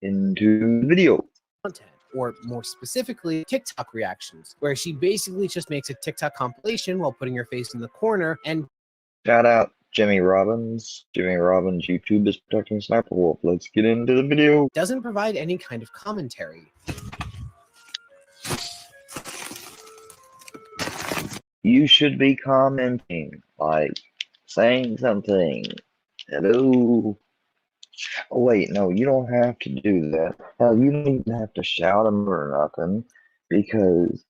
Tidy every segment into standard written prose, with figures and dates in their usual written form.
into the video. Content, or more specifically, TikTok reactions, where she basically just makes a TikTok compilation while putting her face in the corner and Shout out Jimmy Robbins. Jimmy Robbins YouTube is protecting Sniper Wolf. Let's get into the video. doesn't provide any kind of commentary. You should be commenting, like saying something. Hello. Oh wait, no, you don't have to do that. Hell, you don't even have to shout them or nothing, because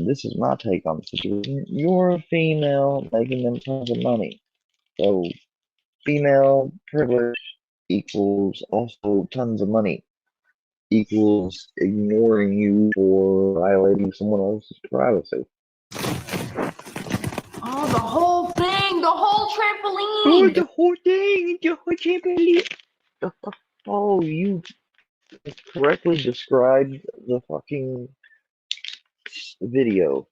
this is my take on the situation. You're a female making them tons of money. So female privilege equals also tons of money. Equals ignoring you for violating someone else's privacy. Oh, the whole thing, the whole trampoline. Oh, the whole thing, the whole trampoline. Oh, you correctly described the fucking video.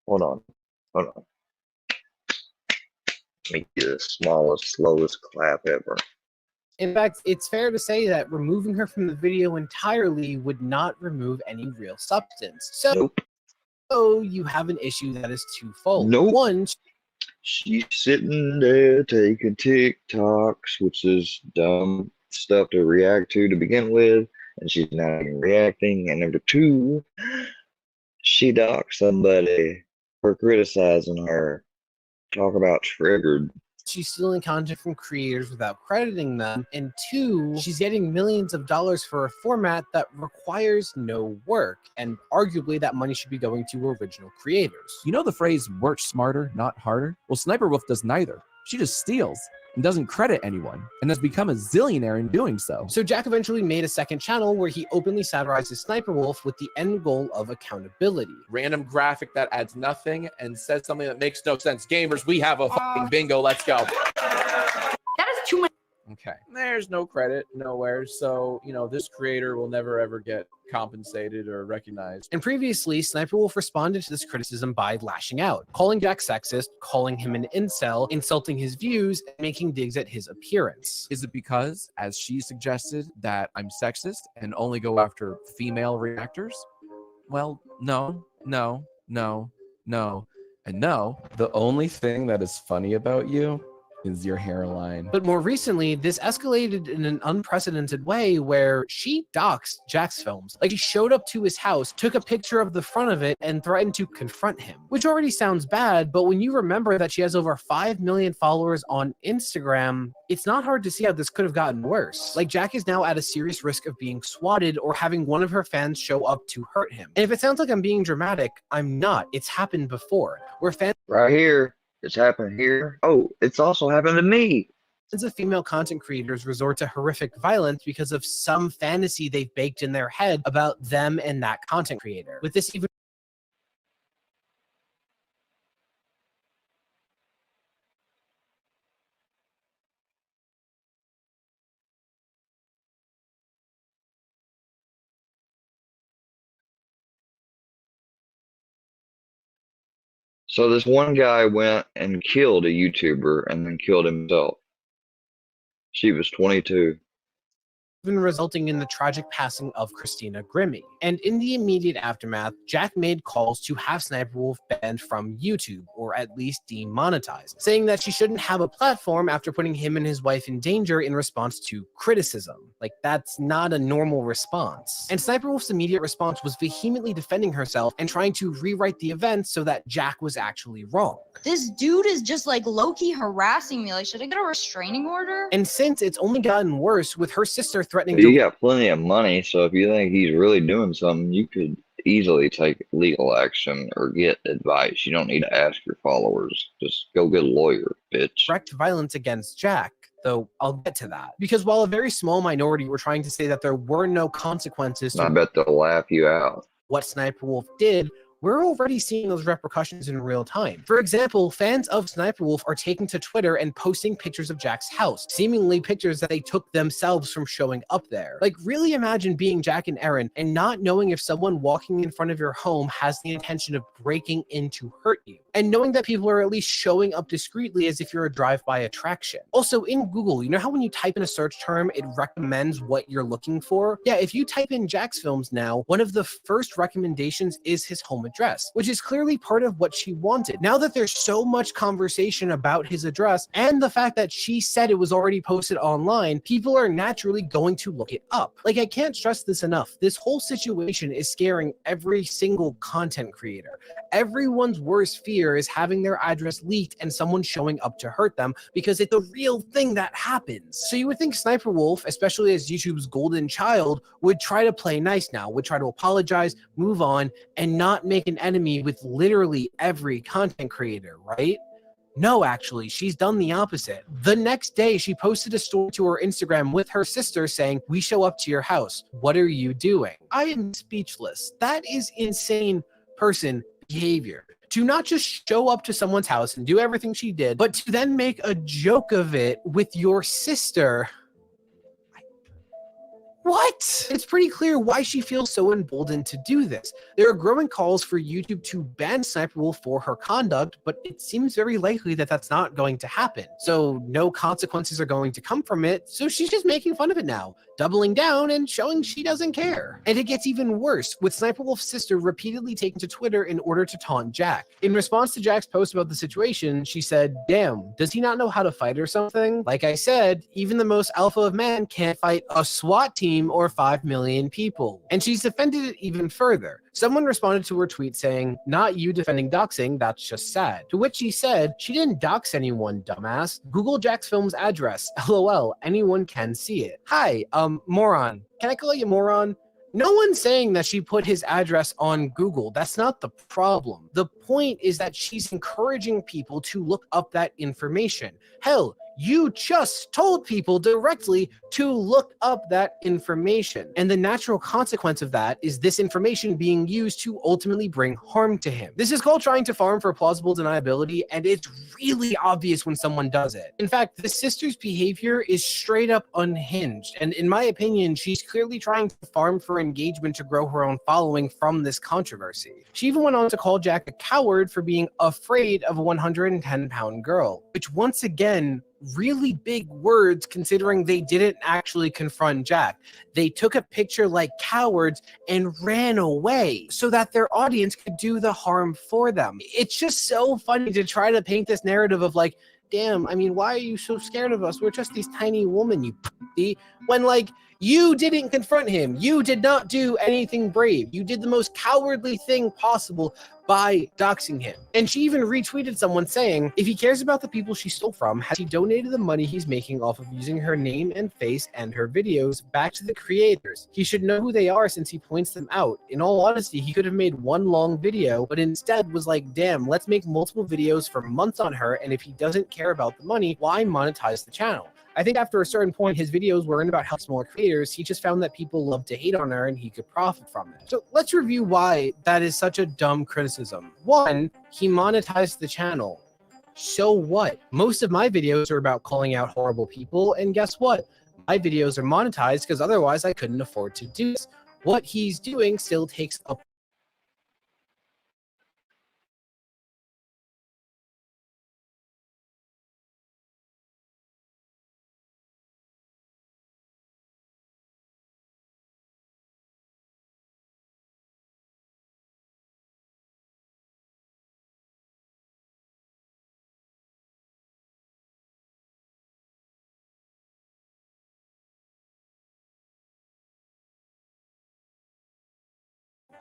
Hold on. Let me do the smallest, slowest clap ever. In fact, it's fair to say that removing her from the video entirely would not remove any real substance. So, Nope. You have an issue that is twofold. Nope. One, She's sitting there taking TikToks, which is dumb stuff to react to begin with, and she's not even reacting. And number two, she doxed somebody for criticizing her. Talk about triggered. she's stealing content from creators without crediting them. And two, she's getting millions of dollars for a format that requires no work. And arguably that money should be going to original creators. You know the phrase work smarter, not harder? Well, Sniper Wolf does neither. She just steals and doesn't credit anyone and has become a zillionaire in doing so. So Jack eventually made a second channel where he openly satirizes Sniper Wolf with the end goal of accountability. Random graphic that adds nothing and says something that makes no sense. Gamers, we have a fucking bingo. Let's go. That is too much. Okay. There's no credit nowhere. So, this creator will never ever get compensated or recognized. And previously, Sniper Wolf responded to this criticism by lashing out, calling Jack sexist, calling him an incel, insulting his views, and making digs at his appearance. Is it because, as she suggested, that I'm sexist and only go after female reactors? Well, no, and no. The only thing that is funny about you is your hairline. But more recently, this escalated in an unprecedented way where she doxed Jack's films. Like, she showed up to his house, took a picture of the front of it, and threatened to confront him. Which already sounds bad, but when you remember that she has over 5 million followers on Instagram, it's not hard to see how this could have gotten worse. Like, Jack is now at a serious risk of being swatted or having one of her fans show up to hurt him. And if it sounds like I'm being dramatic, I'm not. It's happened before, where fans Right here. It's happened here. Oh, it's also happened to me. of female content creators resort to horrific violence because of some fantasy they've baked in their head about them and that content creator. With this even So this one guy went and killed a YouTuber and then killed himself. She was 22. resulting in the tragic passing of Christina Grimmie. And in the immediate aftermath, Jack made calls to have Sniper Wolf banned from YouTube, or at least demonetized, saying that she shouldn't have a platform after putting him and his wife in danger in response to criticism. Like, that's not a normal response. And Sniper Wolf's immediate response was vehemently defending herself and trying to rewrite the events so that Jack was actually wrong. This dude is just like low-key harassing me. Like, should I get a restraining order? And since it's only gotten worse, with her sister threatening You to got plenty of money, so if you think he's really doing something, you could easily take legal action or get advice. You don't need to ask your followers. Just go get a lawyer, bitch. direct violence against Jack, though I'll get to that. Because while a very small minority were trying to say that there were no consequences I to bet they'll laugh you out. what Sniper Wolf did, we're already seeing those repercussions in real time. For example, fans of Sniper Wolf are taking to Twitter and posting pictures of Jack's house, seemingly pictures that they took themselves from showing up there. Like, really imagine being Jack and Erin and not knowing if someone walking in front of your home has the intention of breaking in to hurt you, and knowing that people are at least showing up discreetly as if you're a drive-by attraction. Also, in Google, you know how when you type in a search term, it recommends what you're looking for? Yeah, if you type in Jack's Films now, one of the first recommendations is his home address, which is clearly part of what she wanted. Now that there's so much conversation about his address and the fact that she said it was already posted online, people are naturally going to look it up. Like, I can't stress this enough. This whole situation is scaring every single content creator. Everyone's worst fear is having their address leaked and someone showing up to hurt them, because it's a real thing that happens. So you would think Sniper Wolf, especially as YouTube's golden child, would try to play nice now, would try to apologize, move on, and not make an enemy with literally every content creator, right? No, actually, she's done the opposite. The next day, she posted a story to her Instagram with her sister saying, "We show up to your house. What are you doing?" I am speechless. That is insane person behavior. To not just show up to someone's house and do everything she did, but to then make a joke of it with your sister. What? It's pretty clear why she feels so emboldened to do this. There are growing calls for YouTube to ban Sniper Wolf for her conduct, but it seems very likely that that's not going to happen. So no consequences are going to come from it, so she's just making fun of it now, doubling down and showing she doesn't care. And it gets even worse, with Sniper Wolf's sister repeatedly taking to Twitter in order to taunt Jack. In response to Jack's post about the situation, she said, "Damn, does he not know how to fight or something? Like I said, even the most alpha of man can't fight a SWAT team or 5 million people." And she's defended it even further. Someone responded to her tweet saying, "Not you defending doxing, that's just sad." To which she said, "She didn't dox anyone, dumbass. Google Jack's Film's address. LOL, anyone can see it." Hi, moron. Can I call you moron? No one's saying that she put his address on Google. That's not the problem. The point is that she's encouraging people to look up that information. Hell, you just told people directly to look up that information. And the natural consequence of that is this information being used to ultimately bring harm to him. This is called trying to farm for plausible deniability, and it's really obvious when someone does it. In fact, the sister's behavior is straight up unhinged. And in my opinion, she's clearly trying to farm for engagement to grow her own following from this controversy. She even went on to call Jack a coward for being afraid of a 110-pound girl, which once again, really big words considering they didn't actually confront Jack. They took a picture like cowards and ran away so that their audience could do the harm for them. It's just so funny to try to paint this narrative of like, damn, I mean, why are you so scared of us? We're just these tiny women, you p***y. When like, you didn't confront him. You did not do anything brave. You did the most cowardly thing possible by doxing him. And she even retweeted someone saying, if he cares about the people she stole from, has he donated the money he's making off of using her name and face and her videos back to the creators? He should know who they are since he points them out. In all honesty, he could have made one long video, but instead was like, damn, let's make multiple videos for months on her, and if he doesn't care about the money, why monetize the channel? I think after a certain point, his videos weren't about helping smaller creators. He just found that people loved to hate on her and he could profit from it. So let's review why that is such a dumb criticism. One, he monetized the channel. So what? Most of my videos are about calling out horrible people, and guess what? My videos are monetized because otherwise I couldn't afford to do this. What he's doing still takes up.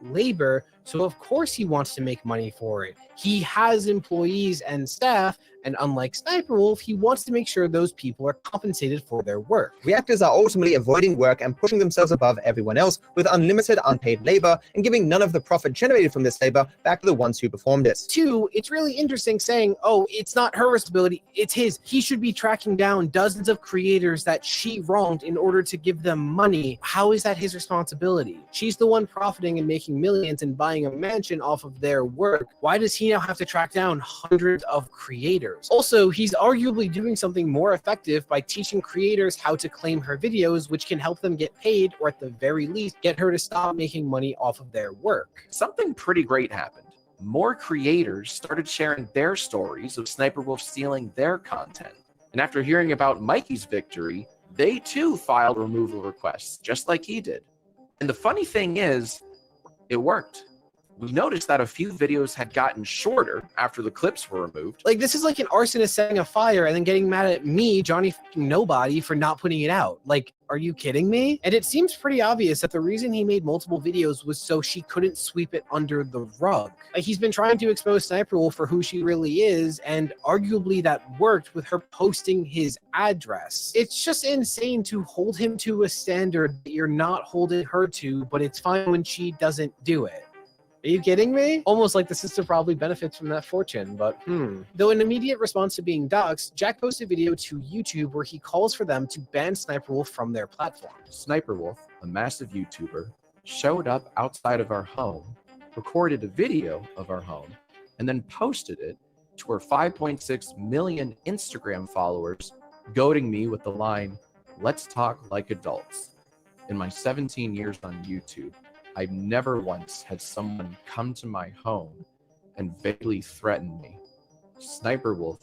Labor, so of course he wants to make money for it. He has employees and staff, And unlike Sniper Wolf, he wants to make sure those people are compensated for their work. Reactors are ultimately avoiding work and pushing themselves above everyone else with unlimited unpaid labor and giving none of the profit generated from this labor back to the ones who performed it. Two, it's really interesting saying, oh, it's not her responsibility, it's his. He should be tracking down dozens of creators that she wronged in order to give them money. How is that his responsibility? She's the one profiting and making millions and buying a mansion off of their work. Why does he now have to track down hundreds of creators? Also, he's arguably doing something more effective by teaching creators how to claim her videos, which can help them get paid, or at the very least, get her to stop making money off of their work. Something pretty great happened. More creators started sharing their stories of Sniper Wolf stealing their content. And after hearing about Mikey's victory, they too filed removal requests, just like he did. And the funny thing is, it worked. We noticed that a few videos had gotten shorter after the clips were removed. Like, this is like an arsonist setting a fire and then getting mad at me, Johnny fucking Nobody, for not putting it out. Like, are you kidding me? And it seems pretty obvious that the reason he made multiple videos was so she couldn't sweep it under the rug. Like, he's been trying to expose Sniper Wolf for who she really is, and arguably that worked with her posting his address. It's just insane to hold him to a standard that you're not holding her to, but it's fine when she doesn't do it. Are you kidding me? Almost like the sister probably benefits from that fortune, but Though in immediate response to being doxxed, Jack posted a video to YouTube where he calls for them to ban Sniper Wolf from their platform. Sniper Wolf, a massive YouTuber, showed up outside of our home, recorded a video of our home, and then posted it to our 5.6 million Instagram followers, goading me with the line, "Let's talk like adults." In my 17 years on YouTube, I've never once had someone come to my home and vaguely threaten me. Sniper Wolf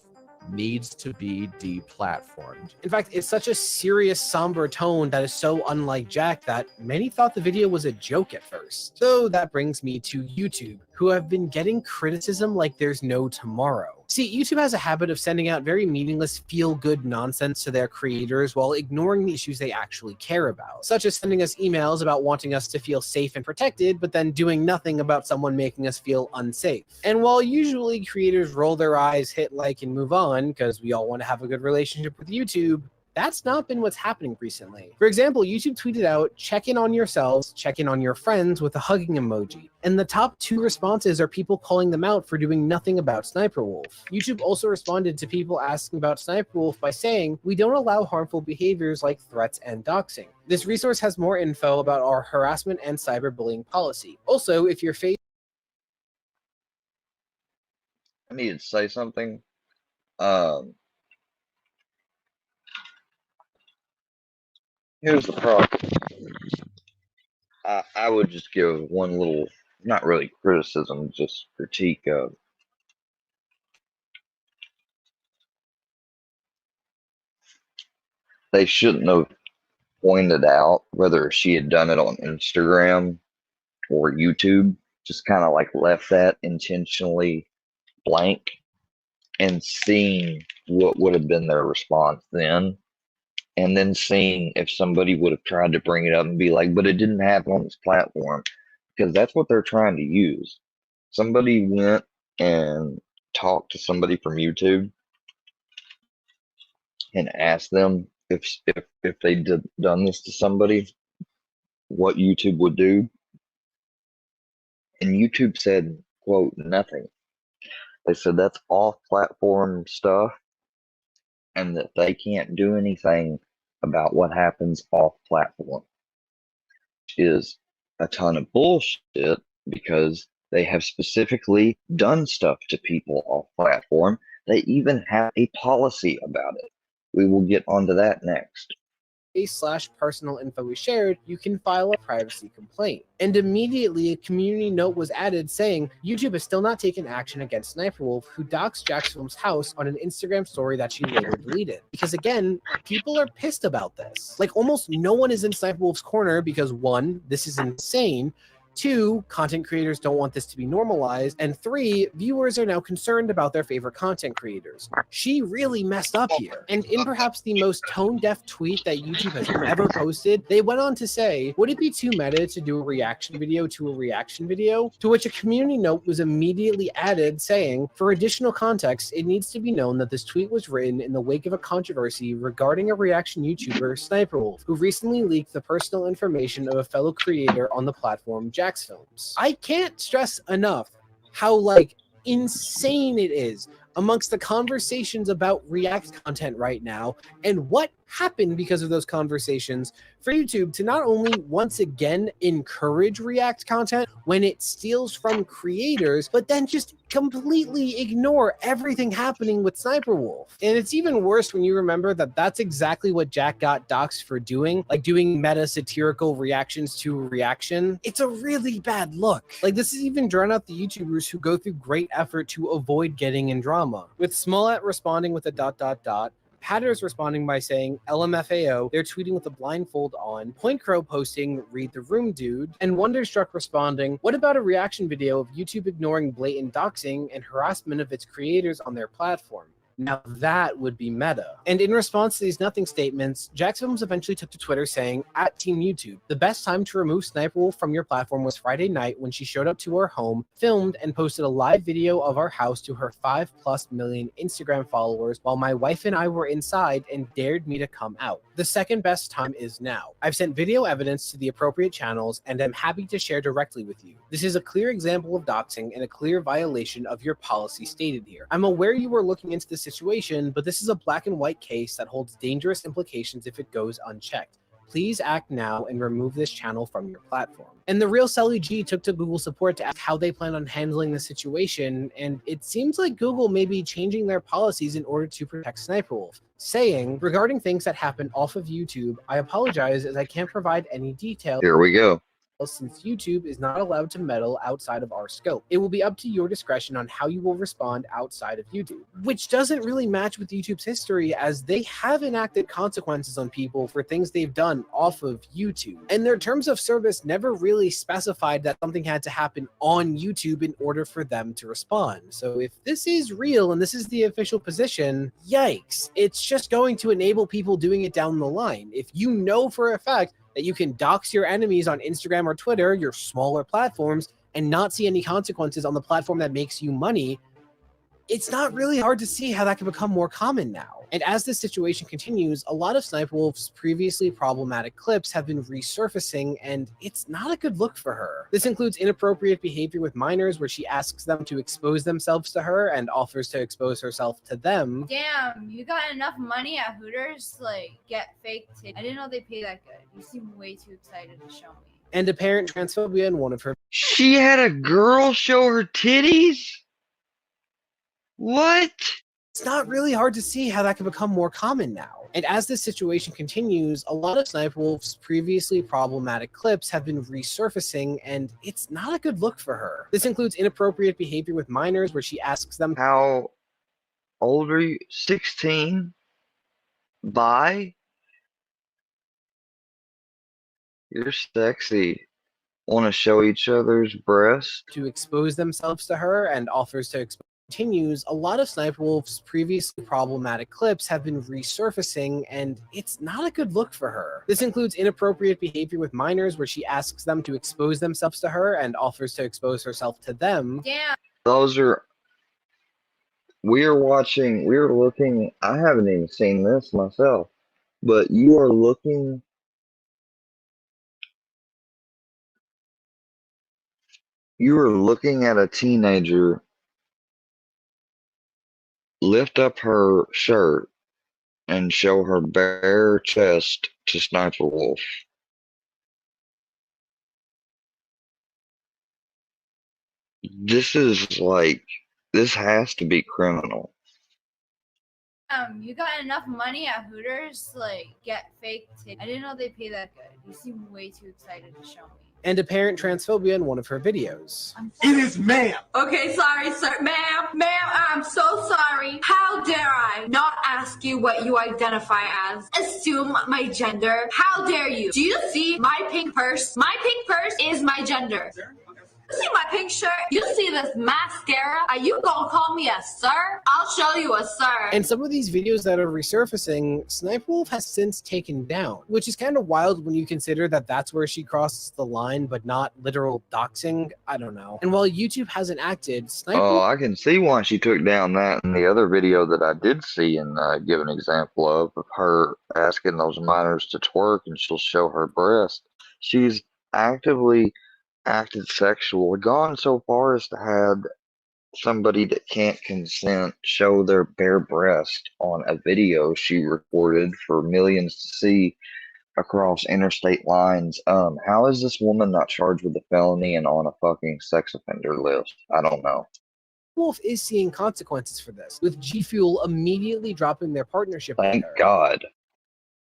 needs to be deplatformed. In fact, it's such a serious, somber tone that is so unlike Jack that many thought the video was a joke at first. So that brings me to YouTube, who have been getting criticism like there's no tomorrow. See, YouTube has a habit of sending out very meaningless, feel-good nonsense to their creators while ignoring the issues they actually care about, such as sending us emails about wanting us to feel safe and protected, but then doing nothing about someone making us feel unsafe. And while usually creators roll their eyes, hit like, and move on, because we all want to have a good relationship with YouTube, that's not been what's happening recently. For example, YouTube tweeted out, "Check in on yourselves, check in on your friends," with a hugging emoji. And the top 2 responses are people calling them out for doing nothing about Sniper Wolf. YouTube also responded to people asking about Sniper Wolf by saying, "We don't allow harmful behaviors like threats and doxing." This resource has more info about our harassment and cyberbullying policy. Also, if you're faced I need to say something. Here's the problem. I would just give one little, not really criticism, just critique of. They shouldn't have pointed out whether she had done it on Instagram or YouTube. Just kind of like left that intentionally blank and seeing what would have been their response then. And then seeing if somebody would have tried to bring it up and be like, but it didn't happen on this platform, because that's what they're trying to use. Somebody went and talked to somebody from YouTube and asked them if they done this to somebody, what YouTube would do. And YouTube said, quote, nothing. They said that's off-platform stuff, and that they can't do anything about what happens off platform. Is a ton of bullshit, because they have specifically done stuff to people off platform. They even have a policy about it. We will get onto that next. /personal info is shared, you can file a privacy complaint. And immediately a community note was added saying YouTube has still not taken action against Sniper Wolf, who doxed Jackson's house on an Instagram story that she later deleted. Because again, people are pissed about this. Like, almost no one is in Sniper Wolf's corner because 1, this is insane. 2, content creators don't want this to be normalized. And 3, viewers are now concerned about their favorite content creators. She really messed up here. And in perhaps the most tone-deaf tweet that YouTube has ever posted, they went on to say, would it be too meta to do a reaction video to a reaction video? To which a community note was immediately added saying, for additional context, it needs to be known that this tweet was written in the wake of a controversy regarding a reaction YouTuber, Sniperwolf, who recently leaked the personal information of a fellow creator on the platform, JacksFilms. I can't stress enough how, like, insane it is amongst the conversations about React content right now and what happened because of those conversations for YouTube to not only once again encourage React content when it steals from creators, but then just completely ignore everything happening with Sniperwolf. And it's even worse when you remember that that's exactly what Jack got doxxed for doing, like doing meta satirical reactions to a reaction. It's a really bad look. Like, this is even drawn out the YouTubers who go through great effort to avoid getting in drama. With Smollett responding with a ... Patters responding by saying LMFAO, they're tweeting with a blindfold on, Point Crow posting read the room dude, and Wonderstruck responding, what about a reaction video of YouTube ignoring blatant doxing and harassment of its creators on their platform? Now that would be meta. And in response to these nothing statements, JacksFilms eventually took to Twitter saying, at Team YouTube, the best time to remove Sniperwolf from your platform was Friday night when she showed up to our home, filmed and posted a live video of our house to her 5+ million Instagram followers while my wife and I were inside and dared me to come out. The second best time is now. I've sent video evidence to the appropriate channels and am happy to share directly with you. This is a clear example of doxing and a clear violation of your policy stated here. I'm aware you were looking into this situation, but this is a black and white case that holds dangerous implications if it goes unchecked. Please act now and remove this channel from your platform. And the real Sally G took to Google support to ask how they plan on handling the situation, and it seems like Google may be changing their policies in order to protect Sniperwolf, saying, regarding things that happen off of YouTube, I apologize as I can't provide any details. Here we go. Since YouTube is not allowed to meddle outside of our scope. It will be up to your discretion on how you will respond outside of YouTube, which doesn't really match with YouTube's history as they have enacted consequences on people for things they've done off of YouTube. And their terms of service never really specified that something had to happen on YouTube in order for them to respond. So if this is real and this is the official position, yikes, it's just going to enable people doing it down the line. If you know for a fact that you can dox your enemies on Instagram or Twitter, your smaller platforms, and not see any consequences on the platform that makes you money, it's not really hard to see how that can become more common now. And as this situation continues, a lot of Sniperwolf's previously problematic clips have been resurfacing, and it's not a good look for her. This includes inappropriate behavior with minors, where she asks them to expose themselves to her and offers to expose herself to them. Damn, you got enough money at Hooters to, like, get fake titties. I didn't know they pay that good. You seem way too excited to show me. And apparent transphobia in one of her. She had a girl show her titties? What? It's not really hard to see how that can become more common now. And as this situation continues, a lot of Sniperwolf's previously problematic clips have been resurfacing, and it's not a good look for her. This includes inappropriate behavior with minors, where she asks them, How old are you? 16? Bye? You're sexy. Want to show each other's breasts? to expose themselves to her and offers to expose. Continues, a lot of Sniperwolf's previously problematic clips have been resurfacing, and it's not a good look for her. This includes inappropriate behavior with minors, where she asks them to expose themselves to her and offers to expose herself to them. Damn. Those are. We're looking. I haven't even seen this myself, but you are looking. You are looking at a teenager lift up her shirt and show her bare chest to Sniperwolf. This has to be criminal. You got enough money at Hooters to like get fake tickets. I didn't know they pay that good. You seem way too excited to show me. And apparent transphobia in one of her videos. It is ma'am. Okay, sorry, sir. Ma'am, I'm so sorry. How dare I not ask you what you identify as? Assume my gender. How dare you? Do you see my pink purse? My pink purse is my gender. You see my pink shirt? You see this mascara? Are you gonna call me a sir? I'll show you a sir. And some of these videos that are resurfacing, Sniper Wolf has since taken down, which is kind of wild when you consider that that's where she crosses the line, but not literal doxing. I don't know. And while YouTube hasn't acted, Sniper Oh, Wolf I can see why she took down that. And the other video that I did see and give an example of her asking those minors to twerk and she'll show her breast. She's actively acted sexual, gone so far as to have somebody that can't consent show their bare breast on a video she recorded for millions to see across interstate lines. How is this woman not charged with a felony and on a fucking sex offender list? I don't know. Wolf is seeing consequences for this, with G Fuel immediately dropping their partnership with Thank her. God.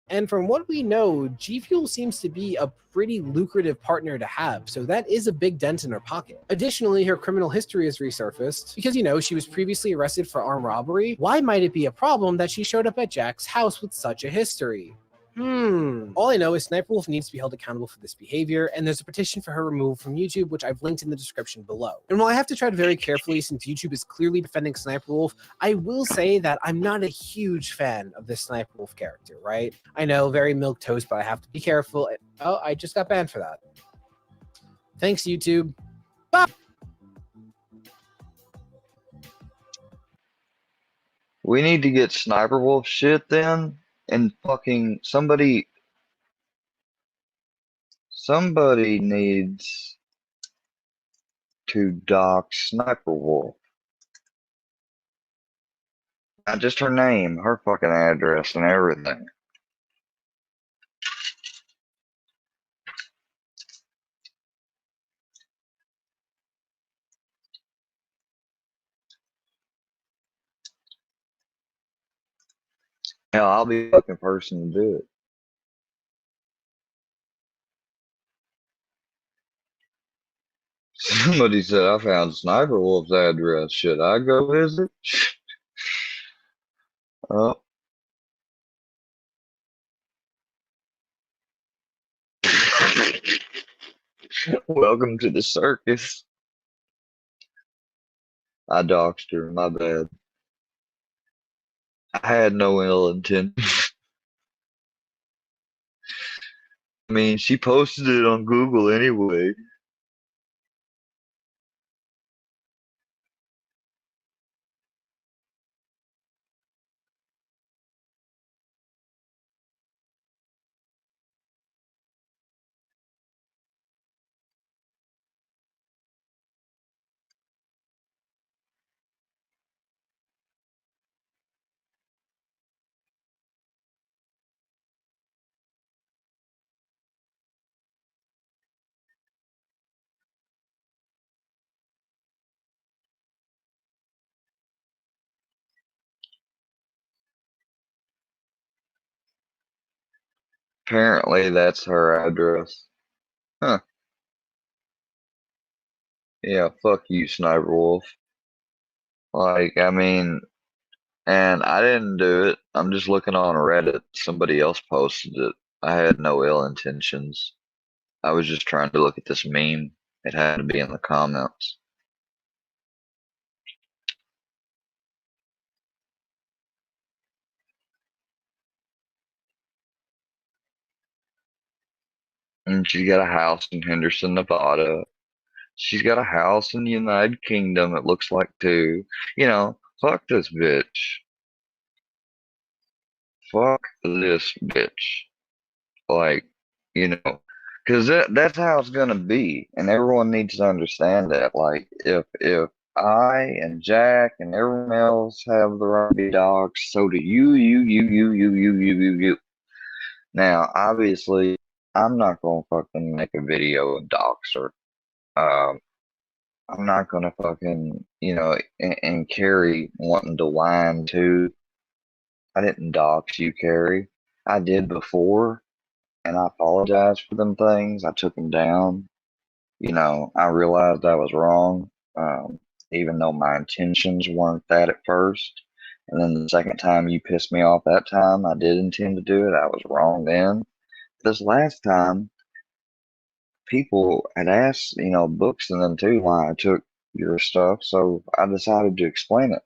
And from what we know, G Fuel seems to be a pretty lucrative partner to have, so that is a big dent in her pocket. Additionally, her criminal history has resurfaced because, she was previously arrested for armed robbery. Why might it be a problem that she showed up at Jack's house with such a history? All I know is Sniper Wolf needs to be held accountable for this behavior, and there's a petition for her removal from YouTube, which I've linked in the description below. And while I have to tread very carefully since YouTube is clearly defending Sniper Wolf, I will say that I'm not a huge fan of this Sniper Wolf character, right? I know, very milquetoast, but I have to be careful. Oh, I just got banned for that. Thanks, YouTube. Bye! We need to get Sniper Wolf shit then. And fucking somebody needs to dox Sniper Wolf. Not just her name, her fucking address and everything. Hell, I'll be the fucking person to do it. Somebody said I found Sniper Wolf's address. Should I go visit? Oh. Welcome to the circus. I doxed her, my bad. I had no ill intent. I mean, she posted it on Google anyway. Apparently, that's her address. Huh. Yeah, fuck you, Sniper Wolf. Like, I mean, and I didn't do it. I'm just looking on Reddit. Somebody else posted it. I had no ill intentions. I was just trying to look at this meme. It had to be in the comments. And she's got a house in Henderson, Nevada. She's got a house in the United Kingdom, it looks like, too. Fuck this bitch. Fuck this bitch. Like, because that's how it's gonna be, and everyone needs to understand that. Like, if I and Jack and everyone else have the right to be dogs, so do you. Now, obviously, I'm not gonna fucking make a video of dogs or, I'm not gonna fucking, and Carrie wanting to whine too. I didn't dox you, Carrie. I did before, and I apologize for them things. I took them down. I realized I was wrong, even though my intentions weren't that at first. And then the second time you pissed me off that time, I did intend to do it. I was wrong then. This last time, people had asked, Books and them too, why I took your stuff. So I decided to explain it.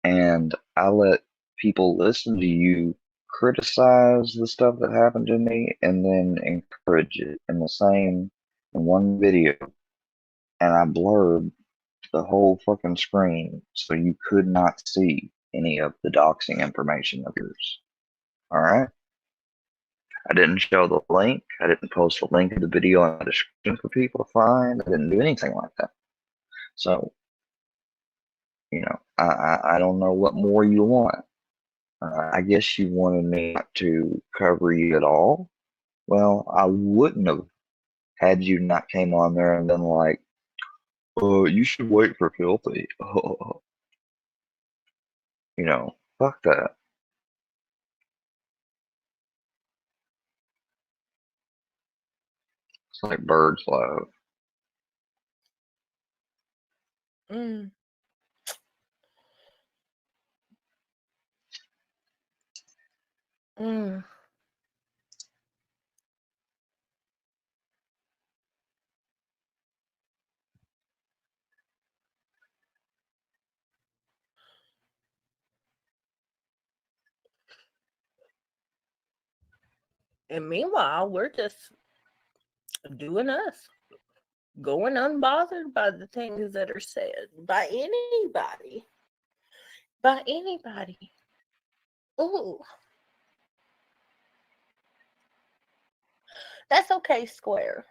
And I let people listen to you criticize the stuff that happened to me and then encourage it in one video. And I blurred the whole fucking screen so you could not see any of the doxing information of yours. All right? I didn't show the link. I didn't post the link in the video in the description for people to find. I didn't do anything like that. So, I don't know what more you want. I guess you wanted me not to cover you at all. Well, I wouldn't have had you not came on there and been like, "Oh, you should wait for Filthy." Fuck that. It's like birds love. Mm. Mm. And meanwhile, we're just doing us, going unbothered by the things that are said by anybody. By anybody. Ooh. That's okay, Square.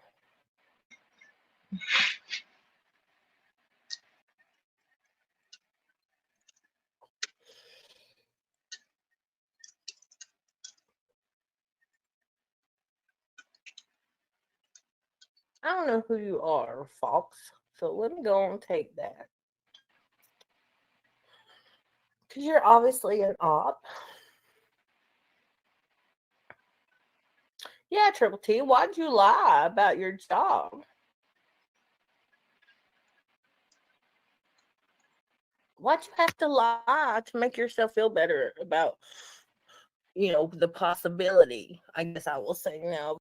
I don't know who you are, Fox. So let me go and take that. Because you're obviously an op. Yeah, Triple T, why'd you lie about your job? Why'd you have to lie to make yourself feel better about, the possibility, I guess I will say now,